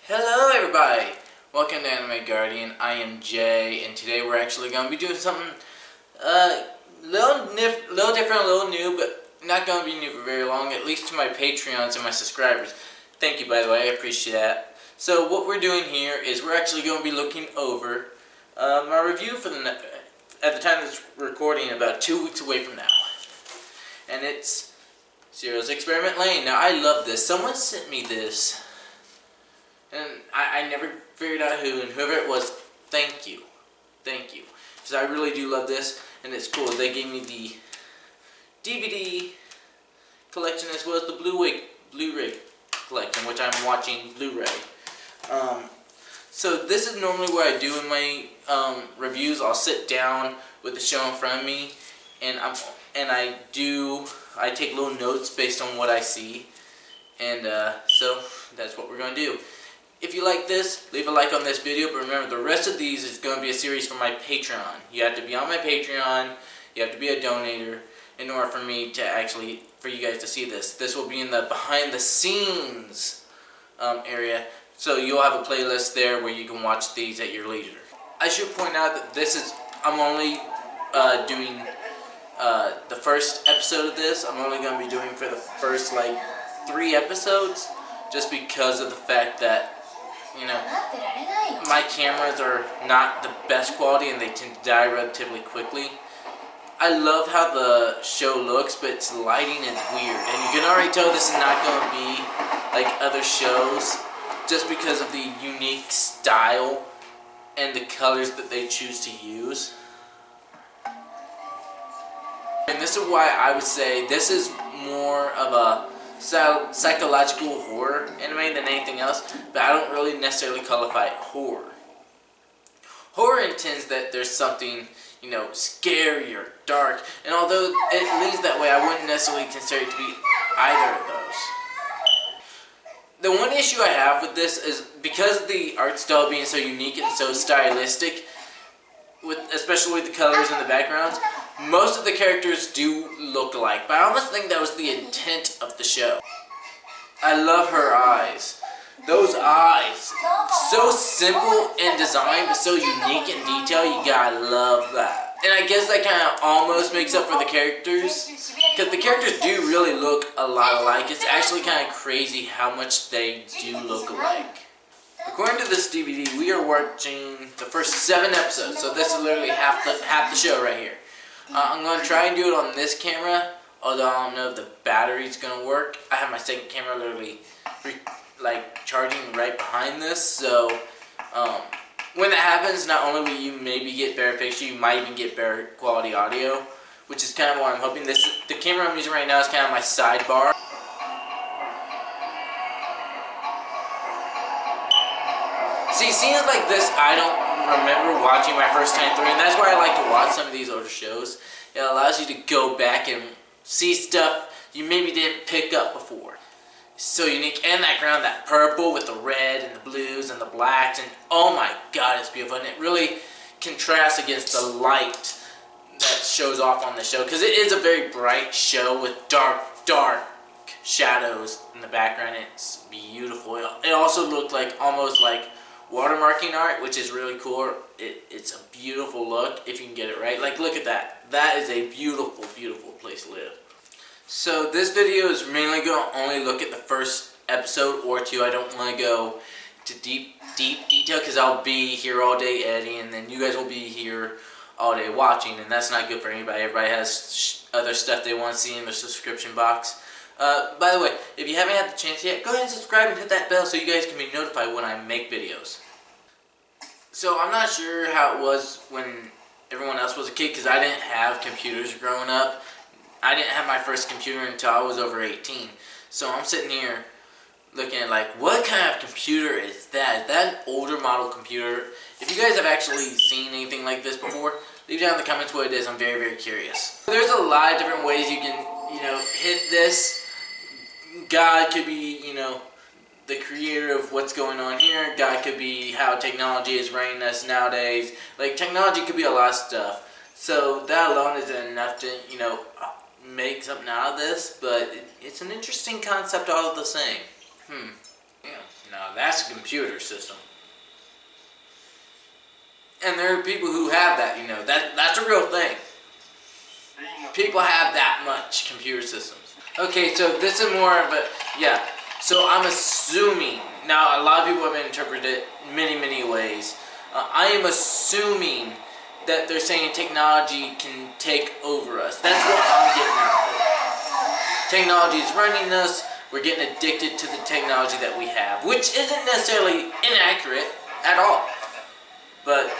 Hello everybody! Welcome to Anime Guardian. I am Jay, and today we're actually going to be doing something little different, a little new, but not going to be new for very long, at least to my Patreons and my subscribers. Thank you, by the way, I appreciate that. So what we're doing here is we're actually going to be looking over my review for at the time of this recording, about 2 weeks away from now. And it's Zero's Experiment Lain. Now I love this. Someone sent me this. And I never figured out who, and whoever it was, thank you. Thank you. Because I really do love this, and it's cool. They gave me the DVD collection as well as the Blu-ray collection, which I'm watching Blu-ray. So this is normally what I do in my reviews. I'll sit down with the show in front of me, and I take little notes based on what I see. And so that's what we're going to do. If you like this, leave a like on this video, but remember the rest of these is going to be a series for my Patreon. You have to be on my Patreon, you have to be a donator in order for me to for you guys to see this. This will be in the behind the scenes area, so you'll have a playlist there where you can watch these at your leisure. I should point out that I'm only doing the first episode of this. I'm only going to be doing for the first 3 episodes, just because of the fact that my cameras are not the best quality and they tend to die relatively quickly. I love how the show looks, but its lighting is weird, and you can already tell this is not going to be like other shows just because of the unique style and the colors that they choose to use. And this is why I would say this is more of a psychological horror anime than anything else, but I don't really necessarily qualify it horror. Horror intends that there's something, scary or dark, and although it leads that way, I wouldn't necessarily consider it to be either of those. The one issue I have with this is because of the art style being so unique and so stylistic, especially with the colors and the backgrounds, most of the characters do look alike, but I almost think that was the intent of the show. I love her eyes. Those eyes, so simple in design, but so unique in detail, you gotta love that. And I guess that kind of almost makes up for the characters, because the characters do really look a lot alike. It's actually kind of crazy how much they do look alike. According to this DVD, we are watching the first 7 episodes, so this is literally half the show right here. I'm going to try and do it on this camera, although I don't know if the battery's going to work. I have my second camera literally charging right behind this, so when that happens, not only will you maybe get better picture, you might even get better quality audio, which is kind of what I'm hoping. The camera I'm using right now is kind of my sidebar. See, scenes like this, I don't remember watching my first time through, and that's why I like to watch some of these older shows. It allows you to go back and see stuff you maybe didn't pick up before. It's so unique, and that ground, that purple with the red and the blues and the blacks, and oh my god, it's beautiful, and it really contrasts against the light that shows off on the show, because it is a very bright show with dark shadows in the background. It's beautiful. It also looked almost like watermarking art, which is really cool. It's a beautiful look if you can get it right. Look at that. That is a beautiful, beautiful place to live. So this video is mainly going to only look at the first episode or 2. I don't want to go to deep detail because I'll be here all day editing, and then you guys will be here all day watching, and that's not good for anybody. Everybody has other stuff they want to see in their subscription box. By the way, if you haven't had the chance yet, go ahead and subscribe and hit that bell so you guys can be notified when I make videos. So I'm not sure how it was when everyone else was a kid, because I didn't have computers growing up. I didn't have my first computer until I was over 18. So I'm sitting here looking at what kind of computer is that? Is that an older model computer? If you guys have actually seen anything like this before, leave down in the comments what it is. I'm very, very curious. There's a lot of different ways you can, hit this. God could be, the creator of what's going on here. God could be how technology is running us nowadays. Technology could be a lot of stuff. So that alone isn't enough to, make something out of this, but it's an interesting concept all the same. Yeah. Now that's a computer system. And there are people who have that, you know. That's a real thing. People have that much computer systems. Okay, so this is more of a, yeah. So I'm assuming, now a lot of people have interpreted it many ways. I am assuming that they're saying technology can take over us. That's what I'm getting out of it. Technology is running us. We're getting addicted to the technology that we have, which isn't necessarily inaccurate at all. But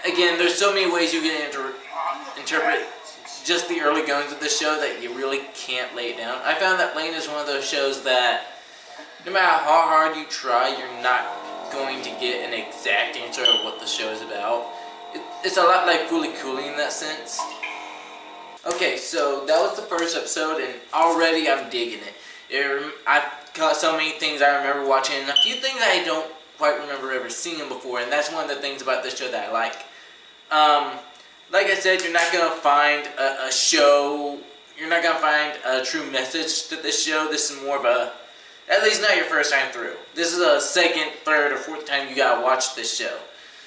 again, there's so many ways you can interpret just the early goings of the show that you really can't lay it down. I found that Lain is one of those shows that no matter how hard you try, you're not going to get an exact answer of what the show is about. It's a lot like Fooly Cooly in that sense. Okay, so that was the first episode, and already I'm digging it. I've got so many things I remember watching, and a few things I don't quite remember ever seeing before, and that's one of the things about this show that I like. Like I said, you're not going to find a show, you're not going to find a true message to this show. This is more of a, at least not your first time through. This is a second, third, or fourth time you got to watch this show.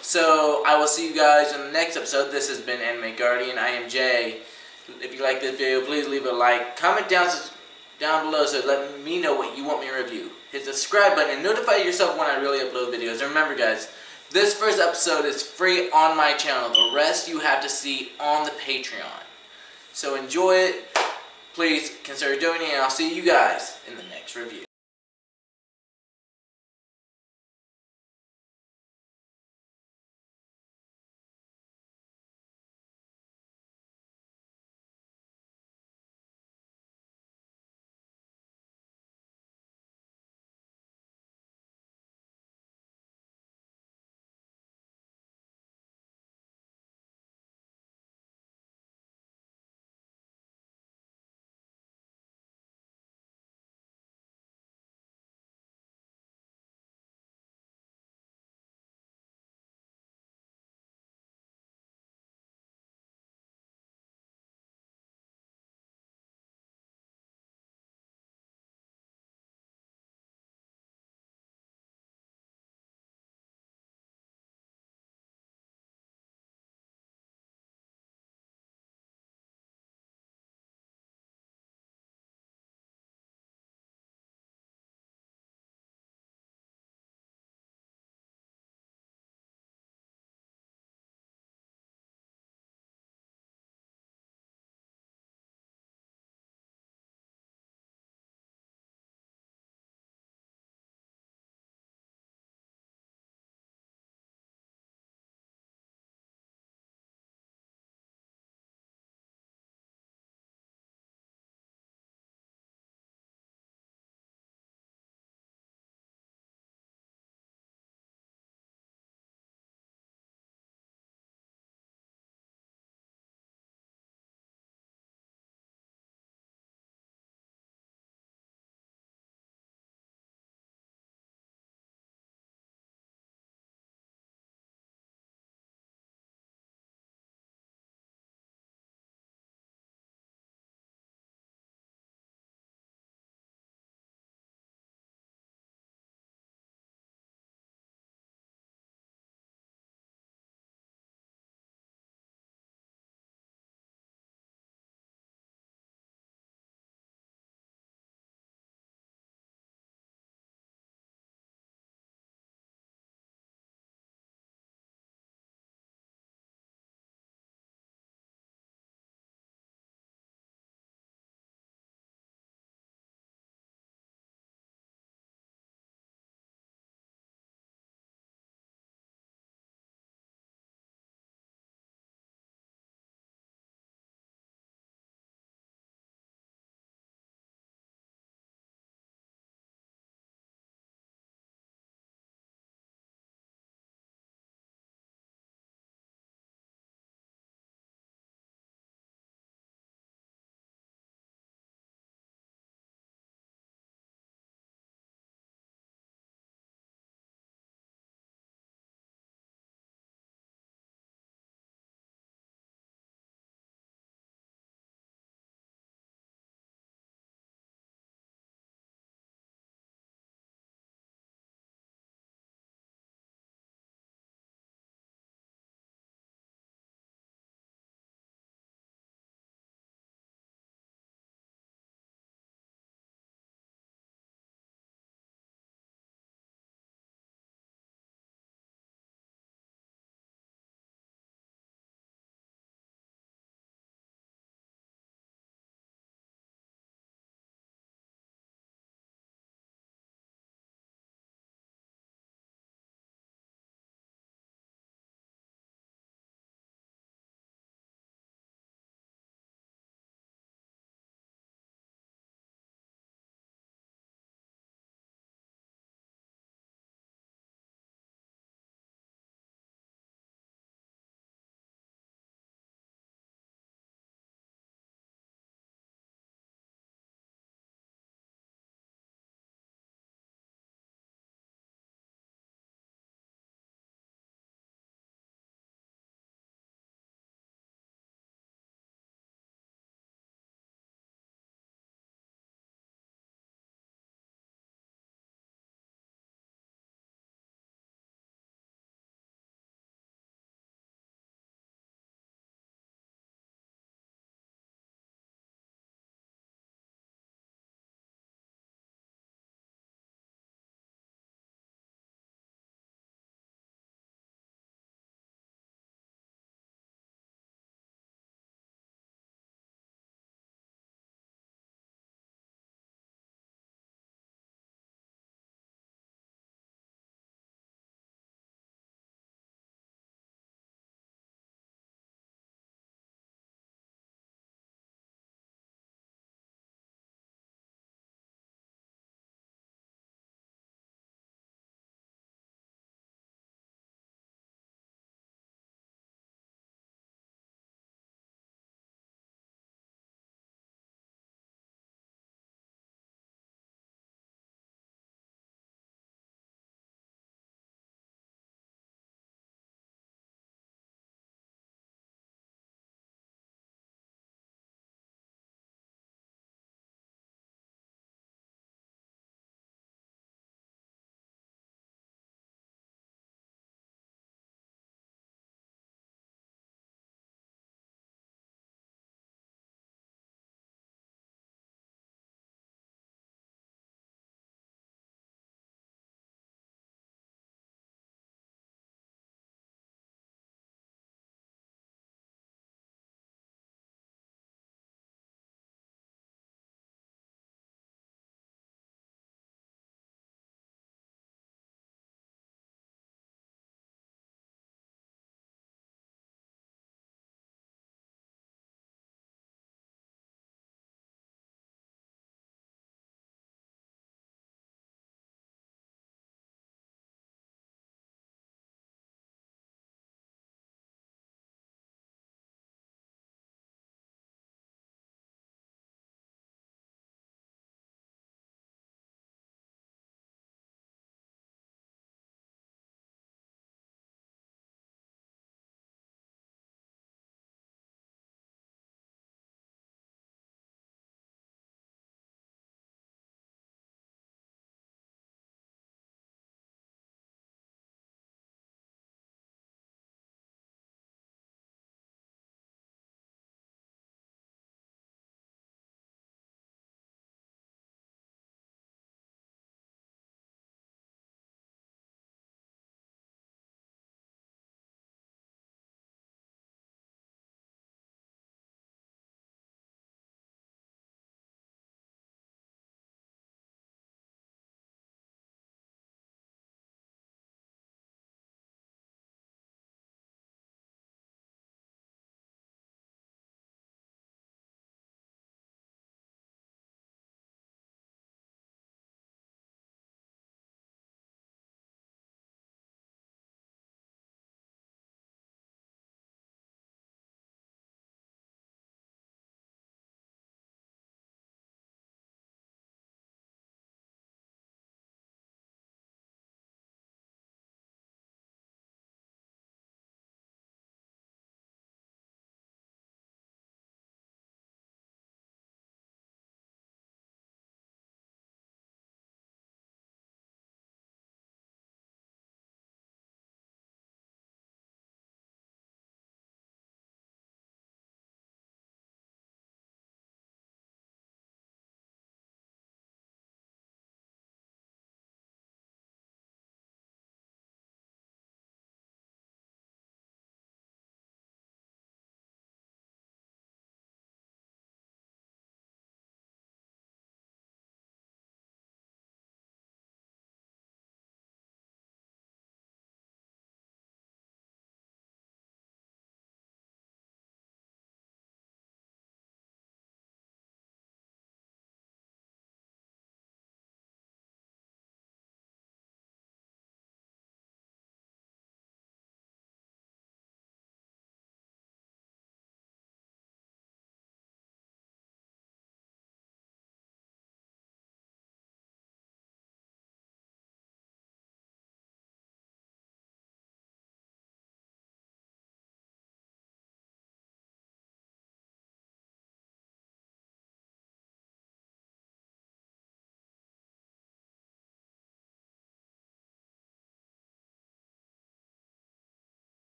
So, I will see you guys in the next episode. This has been Anime Guardian. I am Jay. If you like this video, please leave a like. Comment down below so let me know what you want me to review. Hit the subscribe button and notify yourself when I really upload videos. And remember guys, this first episode is free on my channel. The rest you have to see on the Patreon. So enjoy it. Please consider doing it, and I'll see you guys in the next review.